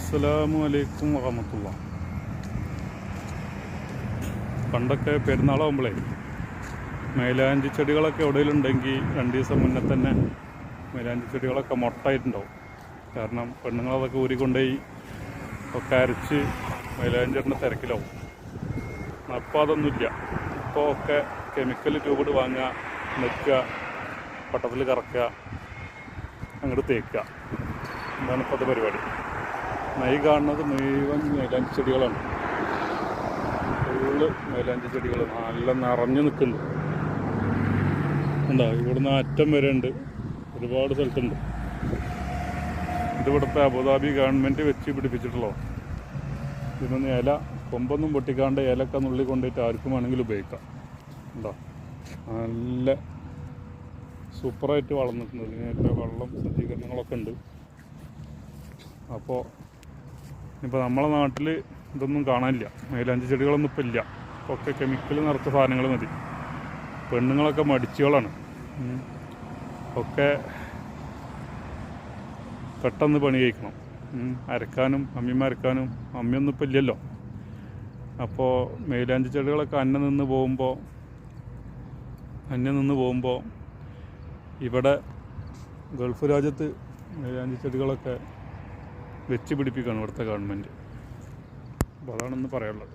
അസ്സലാമു അലൈക്കും വറഹ്മത്തുള്ളാ. പണ്ടൊക്കെ പെരുന്നാളാകുമ്പോഴേ മൈലാഞ്ചി ചെടികളൊക്കെ എവിടെയെങ്കിലുണ്ടെങ്കിൽ 2 ദിവസം മുന്നേ തന്നെ മൈലാഞ്ചി ചെടികളൊക്കെ മൊട്ടായിട്ടുണ്ടാവും. കാരണം പെണ്ണുങ്ങളതൊക്കെ ഊരിക്കൊണ്ടുപോയി ഒക്കെ അരച്ച് മൈലാഞ്ചിയുടെ തിരക്കിലാവും. അപ്പോൾ അതൊന്നുമില്ല. ഇപ്പോൾ ഒക്കെ കെമിക്കൽ ട്യൂബിഡ് വാങ്ങുക, നിൽക്കുക, പട്ടത്തിൽ കറക്കുക, അങ്ങോട്ട് തേക്കുക. എന്താണ് ഇപ്പോൾ അത് പരിപാടി. ഈ കാണുന്നത് മുഴുവൻ മൈലാഞ്ചി ചെടികളാണ്. ഫുള്ള് മൈലാഞ്ചി ചെടികൾ നല്ല നിറഞ്ഞു നിൽക്കുന്നുണ്ട്. ഉണ്ടാവും ഇവിടുന്ന് അറ്റം വരെ ഉണ്ട്, ഒരുപാട് സ്ഥലത്തുണ്ട്. ഇതിവിടുത്തെ അബുദാബി ഗവൺമെൻറ് വെച്ച് പിടിപ്പിച്ചിട്ടുള്ളൂ. ഇതിനൊന്ന് ഇല കൊമ്പൊന്നും പൊട്ടിക്കാണ്ട് ഇലക്കെ നുള്ളി കൊണ്ടിട്ട് ആർക്കും വേണമെങ്കിലും ഉപയോഗിക്കാം. ഉണ്ടോ, നല്ല സൂപ്പറായിട്ട് വളർന്നിട്ടുണ്ട്. ഇതിനൊക്കെ വെള്ളം സജ്ജീകരണങ്ങളൊക്കെ ഉണ്ട്. അപ്പോൾ ഇപ്പോൾ നമ്മളെ നാട്ടിൽ ഇതൊന്നും കാണാനില്ല. മൈലാഞ്ചി ചെടികളൊന്നും ഇപ്പം ഇല്ല. ഒക്കെ കെമിക്കൽ നിറച്ച സാധനങ്ങൾ മതി. പെണ്ണുങ്ങളൊക്കെ മടിച്ചുകളാണ്. ഒക്കെ പെട്ടെന്ന് പണി കഴിക്കണം. അരക്കാനും അമ്മിയരക്കാനും അമ്മിയൊന്നും ഇപ്പം ഇല്ലല്ലോ. അപ്പോൾ മൈലാഞ്ചി ചെടികളൊക്കെ അന്യം നിന്ന് പോകുമ്പോൾ ഇവിടെ ഗൾഫ് രാജ്യത്ത് മൈലാഞ്ചി ചെടികളൊക്കെ വെച്ച് പിടിപ്പിക്കുകയാണ് ഇവിടുത്തെ ഗവൺമെൻറ്. അപ്പോൾ അതാണെന്ന് പറയാനുള്ളത്.